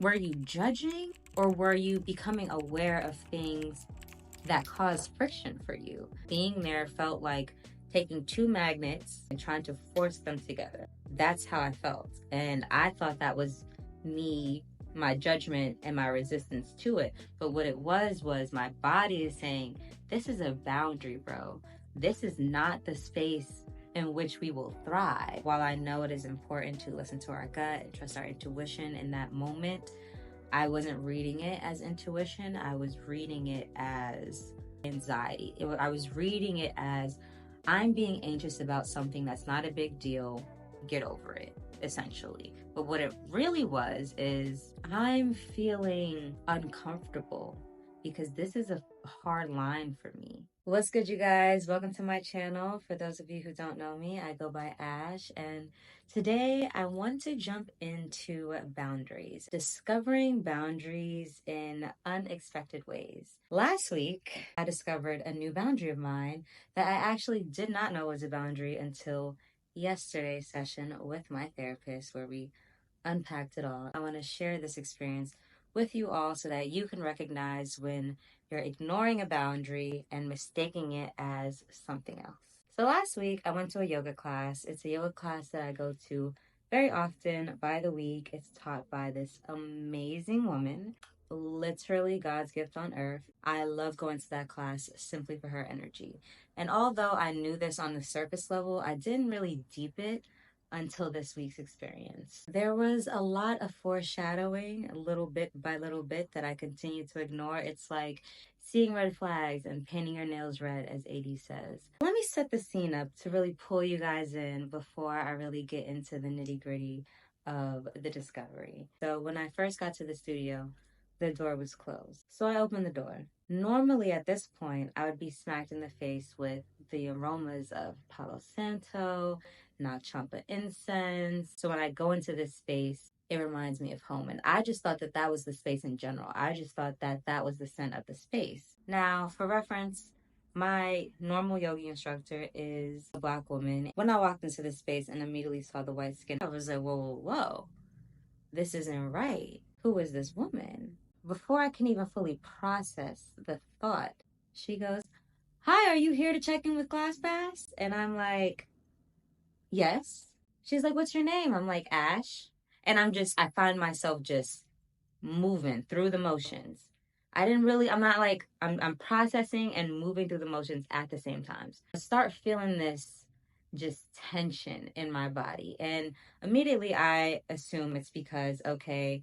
Were you judging, or were you becoming aware of things that caused friction for you? Being there felt like taking two magnets and trying to force them together. That's how I felt. And I thought that was me, my judgment, and my resistance to it. But what it was my body is saying, this is a boundary, bro. This is not the space in which we will thrive. While I know it is important to listen to our gut and trust our intuition in that moment, I wasn't reading it as intuition. I was reading it as anxiety. I was reading it as, I'm being anxious about something that's not a big deal. Get over it, essentially. But what it really was is, I'm feeling uncomfortable because this is a hard line for me. What's good, you guys? Welcome to my channel. For those of you who don't know me, I go by Ash, and today I want to jump into boundaries, discovering boundaries in unexpected ways. Last week, I discovered a new boundary of mine that I actually did not know was a boundary until yesterday's session with my therapist, where we unpacked it all. I want to share this experience with you all so that you can recognize when you're ignoring a boundary and mistaking it as something else. So last week, I went to a yoga class. It's a yoga class that I go to very often by the week. It's taught by this amazing woman, literally God's gift on earth. I love going to that class simply for her energy. And although I knew this on the surface level, I didn't really deep it until this week's experience. There was a lot of foreshadowing, little bit by little bit, that I continue to ignore. It's like seeing red flags and painting your nails red, as AD says. Let me set the scene up to really pull you guys in before I really get into the nitty-gritty of the discovery. So when I first got to the studio, the door was closed. So I opened the door. Normally at this point, I would be smacked in the face with the aromas of Palo Santo, not champa incense. So when I go into this space, it reminds me of home. And I just thought that that was the space in general. I just thought that that was the scent of the space. Now, for reference, my normal yogi instructor is a Black woman. When I walked into this space and immediately saw the white skin, I was like, whoa, whoa, whoa. This isn't right. Who is this woman? Before I can even fully process the thought, she goes, hi, are you here to check in with ClassPass? And I'm like, yes. She's like, what's your name? I'm like, Ash. And I find myself just moving through the motions. I'm processing and moving through the motions at the same time. I start feeling this just tension in my body. And immediately I assume it's because, okay,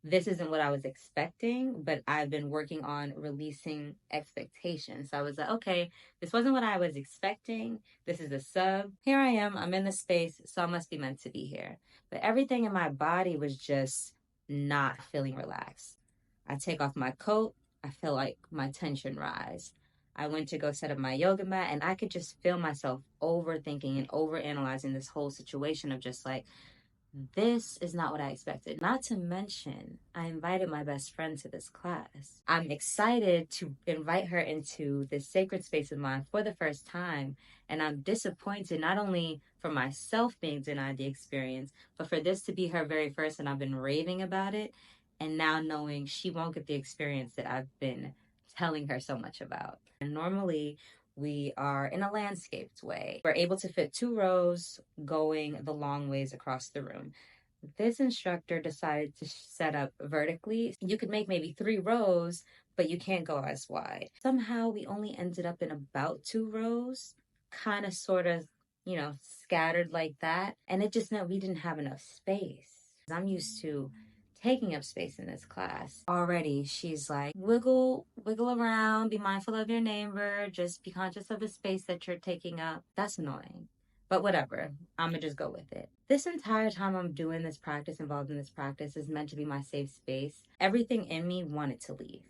this isn't what I was expecting, but I've been working on releasing expectations. So I was like, okay, this wasn't what I was expecting. This is a sub. Here I am. I'm in the space, so I must be meant to be here. But everything in my body was just not feeling relaxed. I take off my coat. I feel like my tension rise. I went to go set up my yoga mat, and I could just feel myself overthinking and overanalyzing this whole situation of just like, this is not what I expected. Not to mention, I invited my best friend to this class. I'm excited to invite her into this sacred space of mine for the first time. And I'm disappointed not only for myself being denied the experience, but for this to be her very first, and I've been raving about it. And now knowing she won't get the experience that I've been telling her so much about. And normally, we are in a landscaped way. We're able to fit 2 rows going the long ways across the room. This instructor decided to set up vertically. You could make maybe 3 rows, but you can't go as wide. Somehow we only ended up in about 2 rows, kind of sort of, scattered like that. And it just meant we didn't have enough space. I'm used to taking up space in this class. Already, she's like, wiggle around, be mindful of your neighbor, just be conscious of the space that you're taking up. That's annoying. But whatever, I'm gonna just go with it. This entire time I'm doing this practice, involved in this practice, is meant to be my safe space. Everything in me wanted to leave.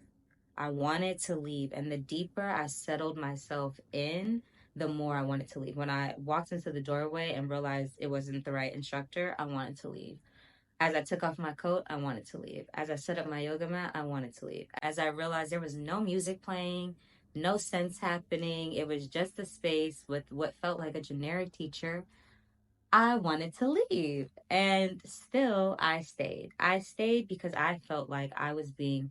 I wanted to leave, and the deeper I settled myself in, the more I wanted to leave. When I walked into the doorway and realized it wasn't the right instructor, I wanted to leave. As I took off my coat, I wanted to leave. As I set up my yoga mat, I wanted to leave. As I realized there was no music playing, no sense happening, it was just a space with what felt like a generic teacher, I wanted to leave. And still, I stayed. I stayed because I felt like I was being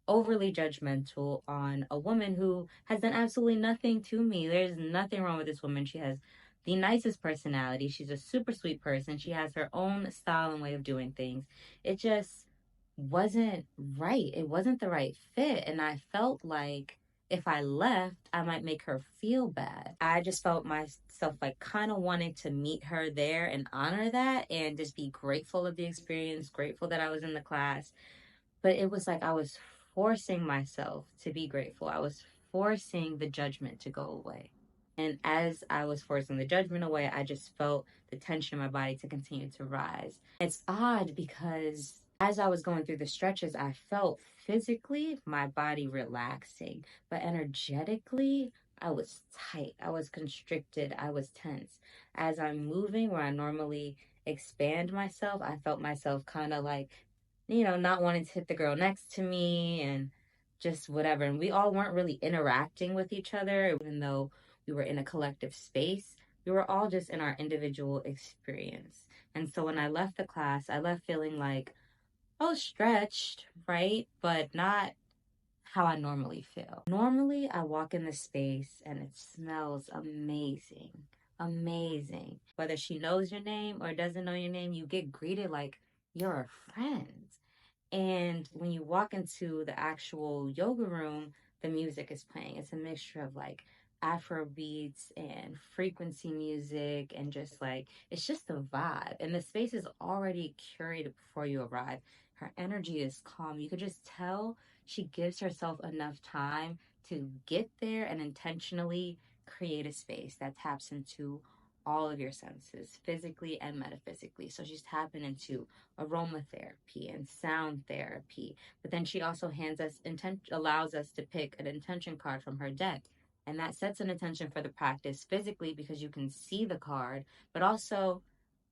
overly judgmental on a woman who has done absolutely nothing to me. There's nothing wrong with this woman. She has the nicest personality. She's a super sweet person. She has her own style and way of doing things. It just wasn't right. It wasn't the right fit. And I felt like if I left, I might make her feel bad. I just felt myself like kind of wanting to meet her there and honor that and just be grateful of the experience, grateful that I was in the class. But it was like I was forcing myself to be grateful. I was forcing the judgment to go away. And as I was forcing the judgment away, I just felt the tension in my body to continue to rise. It's odd because as I was going through the stretches, I felt physically my body relaxing, but energetically, I was tight. I was constricted. I was tense. As I'm moving where I normally expand myself, I felt myself kind of like, not wanting to hit the girl next to me and just whatever. And we all weren't really interacting with each other, even though we were in a collective space. We were all just in our individual experience. And so when I left the class, I left feeling like, oh, stretched, right? But not how I normally feel. Normally, I walk in the space and it smells amazing. Amazing. Whether she knows your name or doesn't know your name, you get greeted like you're a friend. And when you walk into the actual yoga room, the music is playing. It's a mixture of like Afro beats and frequency music, and just like it's just a vibe. And the space is already curated before you arrive. Her energy is calm. You could just tell she gives herself enough time to get there and intentionally create a space that taps into all of your senses, physically and metaphysically. So she's tapping into aromatherapy and sound therapy. But then she also allows us to pick an intention card from her deck. And that sets an intention for the practice physically because you can see the card, but also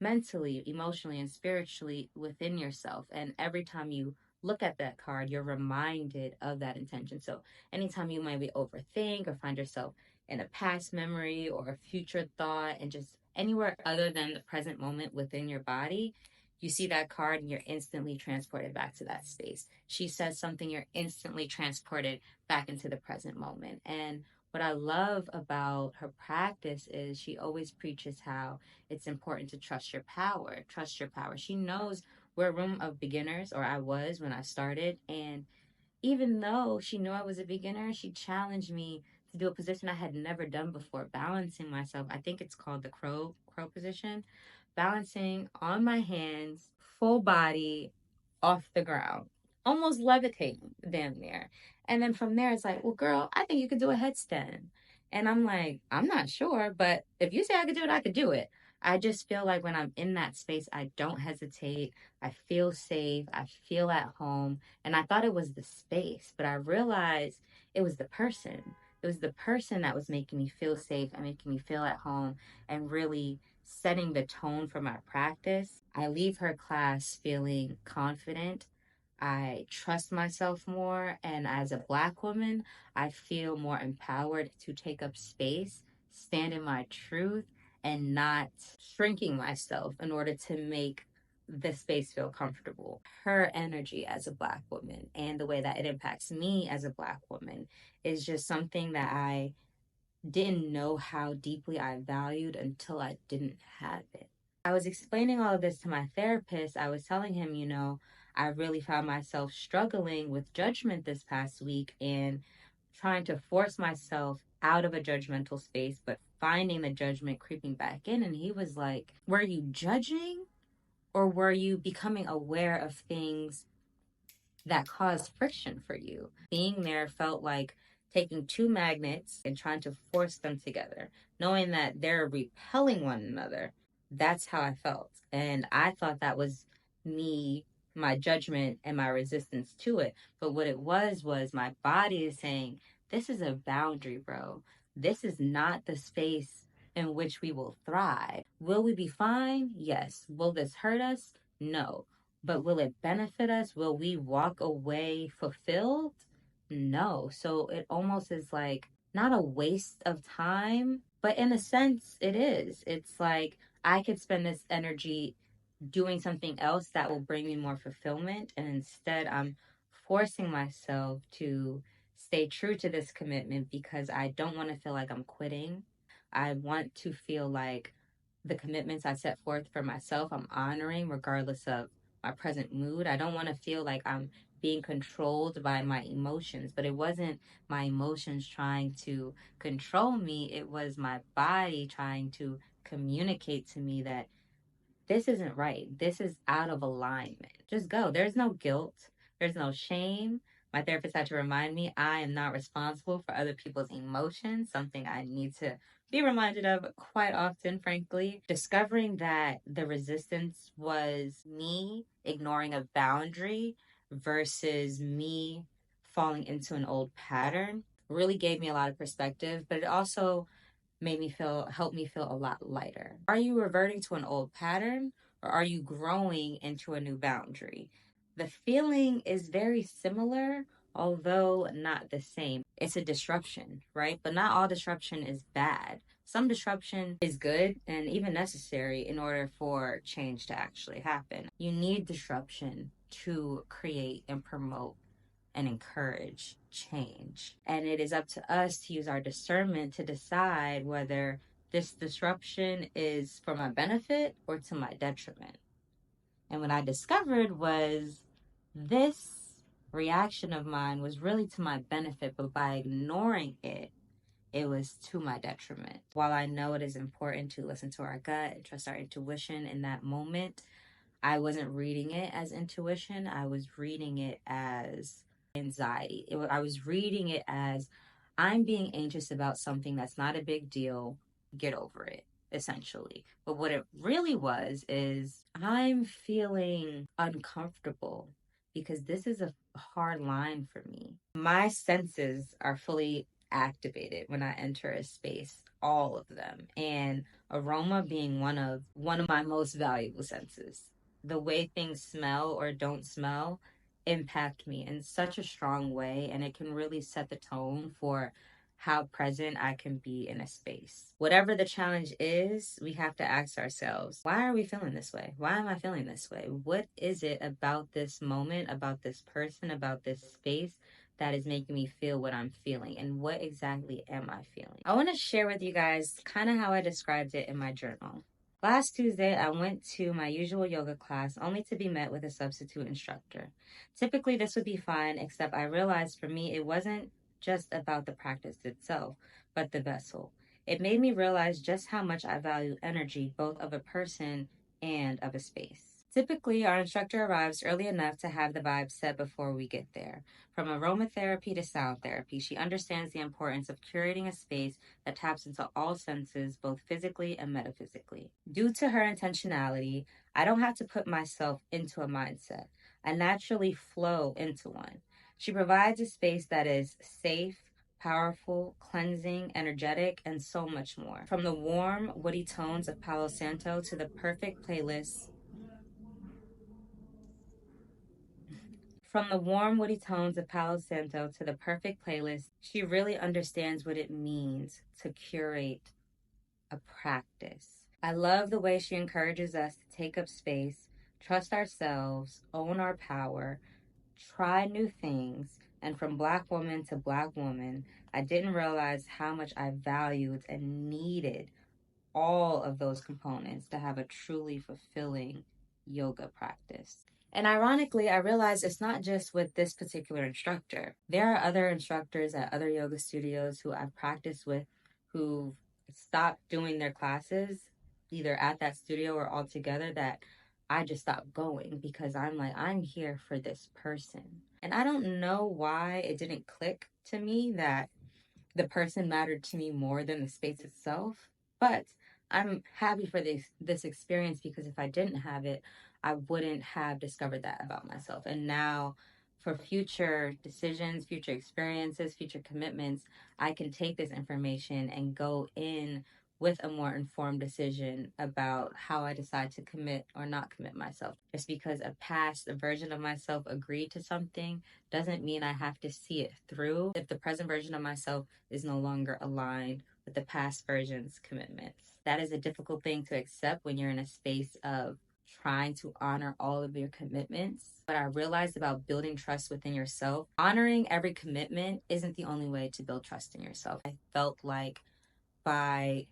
mentally, emotionally, and spiritually within yourself. And every time you look at that card, you're reminded of that intention. So anytime you might be overthink or find yourself in a past memory or a future thought and just anywhere other than the present moment within your body, you see that card and you're instantly transported back to that space. She says something, you're instantly transported back into the present moment. And what I love about her practice is she always preaches how it's important to trust your power. Trust your power. She knows we're a room of beginners, or I was when I started. And even though she knew I was a beginner, she challenged me to do a position I had never done before, balancing myself. I think it's called the crow position, balancing on my hands, full body, off the ground, almost levitating, damn near. And then from there, it's like, well, girl, I think you could do a headstand. And I'm like, I'm not sure, but if you say I could do it, I could do it. I just feel like when I'm in that space, I don't hesitate. I feel safe. I feel at home. And I thought it was the space, but I realized it was the person. It was the person that was making me feel safe and making me feel at home and really setting the tone for my practice. I leave her class feeling confident. I trust myself more. And as a Black woman, I feel more empowered to take up space, stand in my truth, and not shrinking myself in order to make the space feel comfortable. Her energy as a Black woman and the way that it impacts me as a Black woman is just something that I didn't know how deeply I valued until I didn't have it. I was explaining all of this to my therapist. I was telling him, I really found myself struggling with judgment this past week and trying to force myself out of a judgmental space, but finding the judgment creeping back in. And he was like, were you judging or were you becoming aware of things that caused friction for you? Being there felt like taking two magnets and trying to force them together, knowing that they're repelling one another. That's how I felt. And I thought that was me, my judgment, and my resistance to it. But what it was my body is saying, this is a boundary, bro. This is not the space in which we will thrive. Will we be fine? Yes. Will this hurt us? No. But will it benefit us? Will we walk away fulfilled? No. So it almost is like not a waste of time, but in a sense, it is. It's like I could spend this energy doing something else that will bring me more fulfillment. And instead, I'm forcing myself to stay true to this commitment because I don't want to feel like I'm quitting. I want to feel like the commitments I set forth for myself, I'm honoring regardless of my present mood. I don't want to feel like I'm being controlled by my emotions, but it wasn't my emotions trying to control me. It was my body trying to communicate to me that this isn't right. This is out of alignment. Just go. There's no guilt. There's no shame. My therapist had to remind me I am not responsible for other people's emotions, something I need to be reminded of quite often, frankly. Discovering that the resistance was me ignoring a boundary versus me falling into an old pattern really gave me a lot of perspective, but it also help me feel a lot lighter. Are you reverting to an old pattern or are you growing into a new boundary? The feeling is very similar, although not the same. It's a disruption, right? But not all disruption is bad. Some disruption is good and even necessary in order for change to actually happen. You need disruption to create and promote and encourage change. And it is up to us to use our discernment to decide whether this disruption is for my benefit or to my detriment. And what I discovered was this reaction of mine was really to my benefit, but by ignoring it, it was to my detriment. While I know it is important to listen to our gut and trust our intuition in that moment, I wasn't reading it as intuition. I was reading it as anxiety. I was reading it as I'm being anxious about something that's not a big deal. Get over it, essentially. But what it really was is I'm feeling uncomfortable because this is a hard line for me. My senses are fully activated when I enter a space, all of them, and aroma being one of my most valuable senses. The way things smell or don't smell impact me in such a strong way, and it can really set the tone for how present I can be in a space. Whatever the challenge is, we have to ask ourselves, why are we feeling this way? Why am I feeling this way? What is it about this moment, about this person, about this space that is making me feel what I'm feeling? And what exactly am I feeling? I want to share with you guys kind of how I described it in my journal. Last Tuesday, I went to my usual yoga class only to be met with a substitute instructor. Typically, this would be fine, except I realized for me it wasn't just about the practice itself, but the vessel. It made me realize just how much I value energy, both of a person and of a space. Typically, our instructor arrives early enough to have the vibe set before we get there. From aromatherapy to sound therapy, she understands the importance of curating a space that taps into all senses, both physically and metaphysically. Due to her intentionality, I don't have to put myself into a mindset. I naturally flow into one. She provides a space that is safe, powerful, cleansing, energetic, and so much more. From the warm, woody tones of Palo Santo to the perfect playlist From the warm, woody tones of Palo Santo to the perfect playlist, she really understands what it means to curate a practice. I love the way she encourages us to take up space, trust ourselves, own our power, try new things. And from Black woman to Black woman, I didn't realize how much I valued and needed all of those components to have a truly fulfilling yoga practice. And ironically, I realized it's not just with this particular instructor. There are other instructors at other yoga studios who I've practiced with who've stopped doing their classes either at that studio or altogether that I just stopped going because I'm like, I'm here for this person. And I don't know why it didn't click to me that the person mattered to me more than the space itself. But I'm happy for this experience because if I didn't have it, I wouldn't have discovered that about myself. And now for future decisions, future experiences, future commitments, I can take this information and go in with a more informed decision about how I decide to commit or not commit myself. Just because a past version of myself agreed to something doesn't mean I have to see it through if the present version of myself is no longer aligned with the past version's commitments. That is a difficult thing to accept when you're in a space of trying to honor all of your commitments. But I realized about building trust within yourself, honoring every commitment isn't the only way to build trust in yourself. I felt like by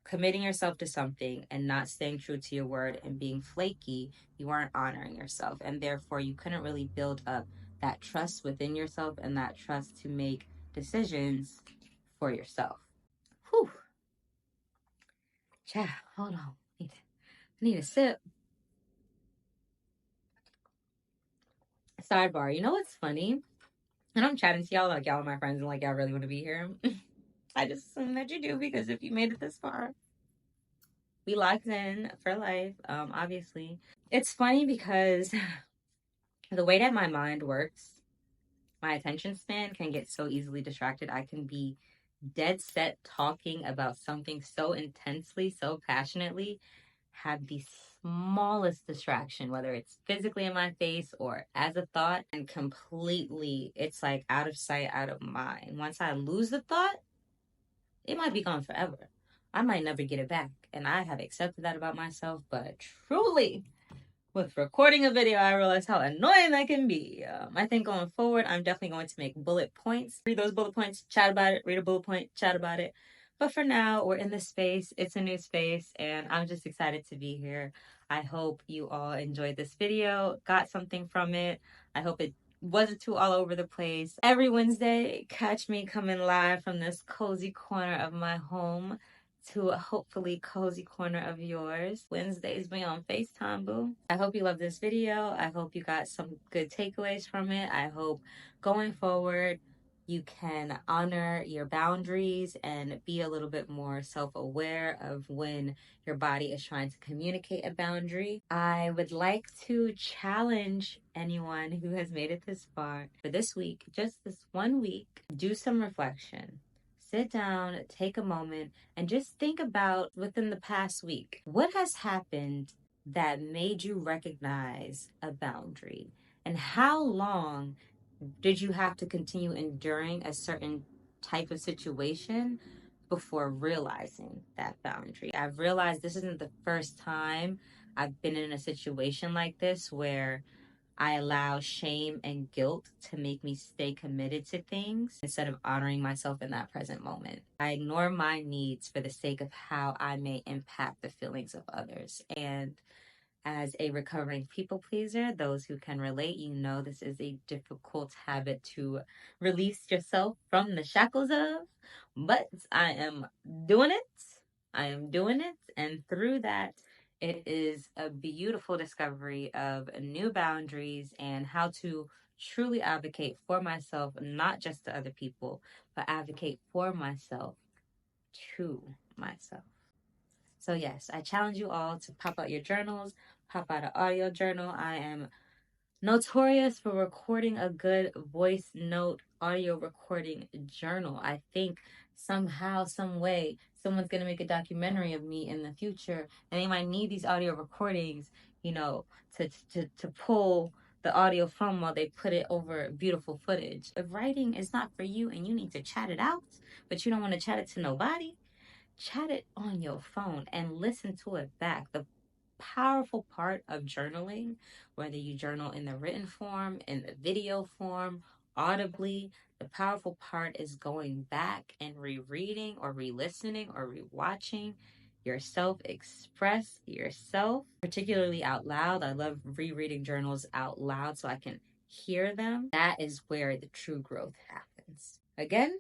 committing yourself to something and not staying true to your word and being flaky, you aren't honoring yourself. And therefore, you couldn't really build up that trust within yourself and that trust to make decisions for yourself. Whew. Child, hold on. I need a sip. Sidebar, you know what's funny? And I'm chatting to y'all like y'all are my friends and like y'all really want to be here. I just assume that you do because if you made it this far, we locked in for life, obviously. It's funny because the way that my mind works, my attention span can get so easily distracted. I can be dead set talking about something so intensely, so passionately, have the smallest distraction, whether it's physically in my face or as a thought, and completely, it's like out of sight, out of mind. Once I lose the thought, it might be gone forever. I might never get it back. And I have accepted that about myself, but truly, with recording a video, I realized how annoying that can be. I think going forward, I'm definitely going to make bullet points. Read those bullet points, chat about it, read a bullet point, chat about it. But for now, we're in this space. It's a new space, and I'm just excited to be here. I hope you all enjoyed this video, got something from it. I hope it wasn't too all over the place. Every Wednesday, catch me coming live from this cozy corner of my home to a hopefully cozy corner of yours. Wednesdays be on FaceTime, boo. I hope you love this video. I hope you got some good takeaways from it. I hope going forward you can honor your boundaries and be a little bit more self-aware of when your body is trying to communicate a boundary. I would like to challenge anyone who has made it this far for this week, just this 1 week, do some reflection. Sit down, take a moment, and just think about within the past week, what has happened that made you recognize a boundary? And how long did you have to continue enduring a certain type of situation before realizing that boundary? I've realized this isn't the first time I've been in a situation like this where I allow shame and guilt to make me stay committed to things instead of honoring myself in that present moment. I ignore my needs for the sake of how I may impact the feelings of others. And as a recovering people pleaser, those who can relate, you know this is a difficult habit to release yourself from the shackles of, but I am doing it. I am doing it. And through that, it is a beautiful discovery of new boundaries and how to truly advocate for myself, not just to other people, but advocate for myself to myself. So yes, I challenge you all to pop out your journals, pop out an audio journal. I am notorious for recording a good voice note audio recording journal. I think somehow, some way, someone's going to make a documentary of me in the future, and they might need these audio recordings, to pull the audio from while they put it over beautiful footage. If writing is not for you and you need to chat it out, but you don't want to chat it to nobody, chat it on your phone and listen to it back. The powerful part of journaling, whether you journal in the written form, in the video form, audibly, the powerful part is going back and rereading or re-listening or rewatching yourself express yourself, particularly out loud. I love rereading journals out loud so I can hear them. That is where the true growth happens. Again,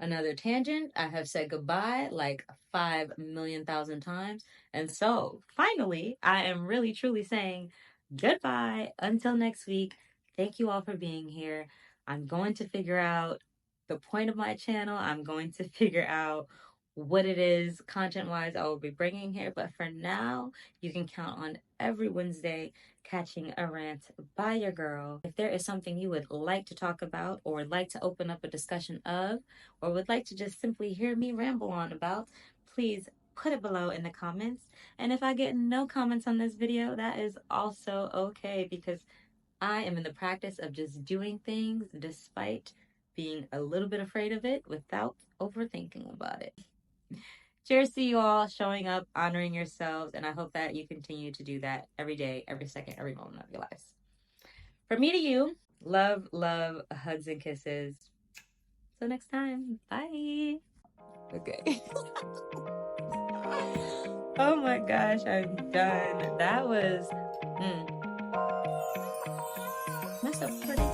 another tangent. I have said goodbye like 5,000,000 times. And so finally, I am really truly saying goodbye until next week. Thank you all for being here. I'm going to figure out the point of my channel. I'm going to figure out what it is content wise I will be bringing here. But for now, you can count on every Wednesday catching a rant by your girl. If there is something you would like to talk about or would like to open up a discussion of, or would like to just simply hear me ramble on about, please put it below in the comments. And if I get no comments on this video, that is also okay, because I am in the practice of just doing things despite being a little bit afraid of it without overthinking about it. Cheers to you all showing up, honoring yourselves, and I hope that you continue to do that every day, every second, every moment of your lives. From me to you, love, love, hugs, and kisses. Till next time. Bye. Okay. Oh my gosh, I'm done. That was that's so pretty.